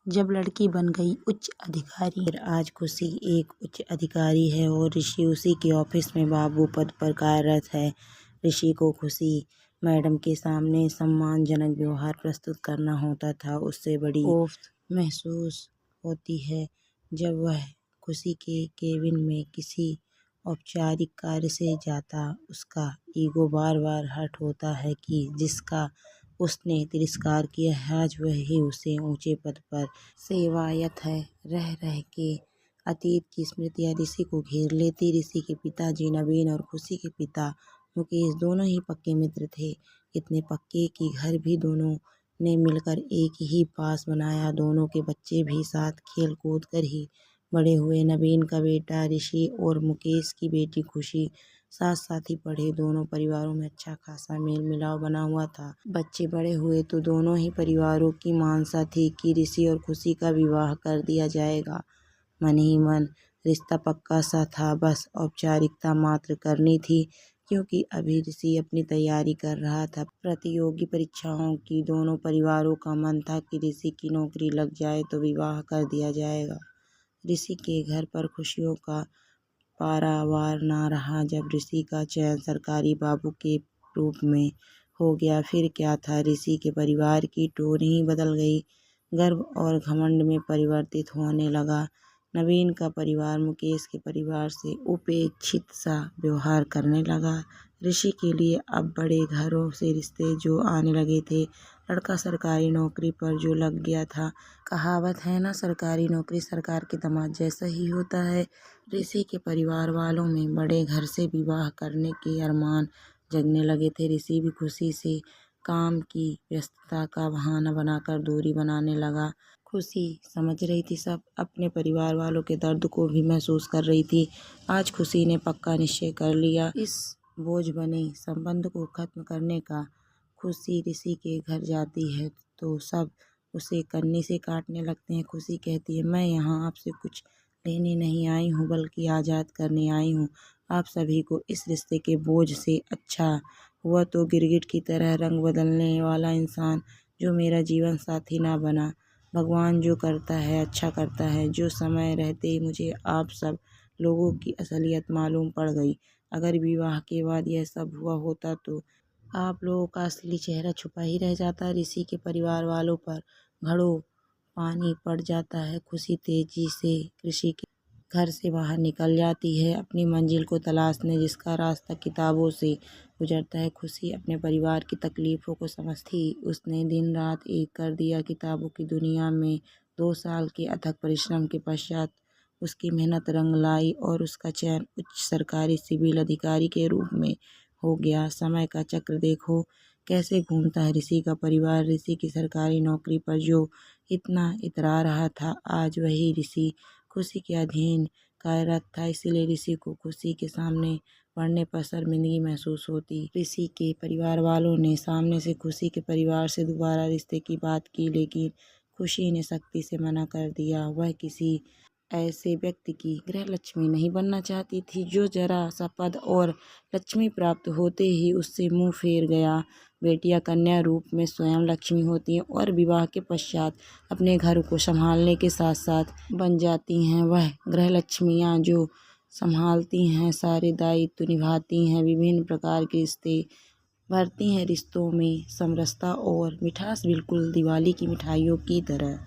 जब लड़की बन गई उच्च अधिकारी। आज खुशी एक उच्च अधिकारी है और ऋषि उसी के ऑफिस में बाबू पद पर कार्यरत है। ऋषि को खुशी मैडम के सामने सम्मानजनक व्यवहार प्रस्तुत करना होता था। उससे बड़ी कोफ्त महसूस होती है जब वह खुशी के केबिन में किसी औपचारिक कार्य से जाता। उसका ईगो बार बार हर्ट होता है कि जिसका उसने तिरस्कार किया है आज वही उसे ऊंचे पद पर सेवायत है। रह रह के अतीत की स्मृतियां ऋषि को घेर लेती। ऋषि के पिताजी नवीन और खुशी के पिता मुकेश दोनों ही पक्के मित्र थे। इतने पक्के कि घर भी दोनों ने मिलकर एक ही पास बनाया। दोनों के बच्चे भी साथ खेल कूद कर ही बड़े हुए। नवीन का बेटा ऋषि और मुकेश की बेटी खुशी साथ साथ ही पढ़े। दोनों परिवारों में अच्छा खासा मेल मिलाव बना हुआ था। बच्चे बड़े हुए तो दोनों ही परिवारों की मानसा थी कि ऋषि और खुशी का विवाह कर दिया जाएगा। मन ही मन रिश्ता पक्का सा था, बस औपचारिकता मात्र करनी थी क्योंकि अभी ऋषि अपनी तैयारी कर रहा था प्रतियोगी परीक्षाओं की। दोनों परिवारों का मन था कि ऋषि की नौकरी लग जाए तो विवाह कर दिया जाएगा। ऋषि के घर पर खुशियों का पारावार ना रहा जब ऋषि का चयन सरकारी बाबू के रूप में हो गया। फिर क्या था, ऋषि के परिवार की टोन ही बदल गई। गर्व और घमंड में परिवर्तित होने लगा। नवीन का परिवार मुकेश के परिवार से उपेक्षित सा व्यवहार करने लगा। ऋषि के लिए अब बड़े घरों से रिश्ते जो आने लगे थे। लड़का सरकारी नौकरी पर जो लग गया था। कहावत है ना, सरकारी नौकरी सरकार के दामाद जैसा ही होता है। ऋषि के परिवार वालों में बड़े घर से विवाह करने के अरमान जगने लगे थे। ऋषि भी खुशी से काम की व्यस्तता का बहाना बनाकर दूरी बनाने लगा। खुशी समझ रही थी, सब अपने परिवार वालों के दर्द को भी महसूस कर रही थी। आज खुशी ने पक्का निश्चय कर लिया इस बोझ बने संबंध को खत्म करने का। खुशी ऋषि के घर जाती है तो सब उसे कन्नी से काटने लगते हैं। खुशी कहती है, मैं यहाँ आपसे कुछ लेने नहीं आई हूँ बल्कि आज़ाद करने आई हूँ आप सभी को इस रिश्ते के बोझ से। अच्छा हुआ तो गिरगिट की तरह रंग बदलने वाला इंसान जो मेरा जीवन साथी ना बना। भगवान जो करता है अच्छा करता है। जो समय रहते ही मुझे आप सब लोगों की असलियत मालूम पड़ गई। अगर विवाह के बाद यह सब हुआ होता तो आप लोगों का असली चेहरा छुपा ही रह जाता। ऋषि के परिवार वालों पर घड़ों पानी पड़ जाता है। खुशी तेजी से ऋषि के घर से बाहर निकल जाती है अपनी मंजिल को तलाशने जिसका रास्ता किताबों से गुजरता है। खुशी अपने परिवार की तकलीफों को समझती। उसने दिन रात एक कर दिया किताबों की दुनिया में। 2 साल के अथक परिश्रम के पश्चात उसकी मेहनत रंग लाई और उसका चयन उच्च सरकारी सिविल अधिकारी के रूप में हो गया। समय का चक्र देखो कैसे घूमता है। ऋषि का परिवार ऋषि की सरकारी नौकरी पर जो इतना इतरा रहा था आज वही ऋषि खुशी के अधीन कार्यरत था। इसीलिए ऋषि को खुशी के सामने पढ़ने पर शर्मिंदगी महसूस होती। ऋषि के परिवार वालों ने सामने से खुशी के परिवार से दोबारा रिश्ते की बात की लेकिन खुशी ने सख्ती से मना कर दिया। वह किसी ऐसे व्यक्ति की गृह लक्ष्मी नहीं बनना चाहती थी जो जरा सा पद और लक्ष्मी प्राप्त होते ही उससे मुंह फेर गया। बेटियां कन्या रूप में स्वयं लक्ष्मी होती हैं और विवाह के पश्चात अपने घर को संभालने के साथ साथ बन जाती हैं वह गृह लक्ष्मियाँ जो संभालती हैं, सारे दायित्व निभाती हैं, विभिन्न प्रकार के रिश्ते भरती हैं। रिश्तों में समरसता और मिठास बिल्कुल दिवाली की मिठाइयों की तरह।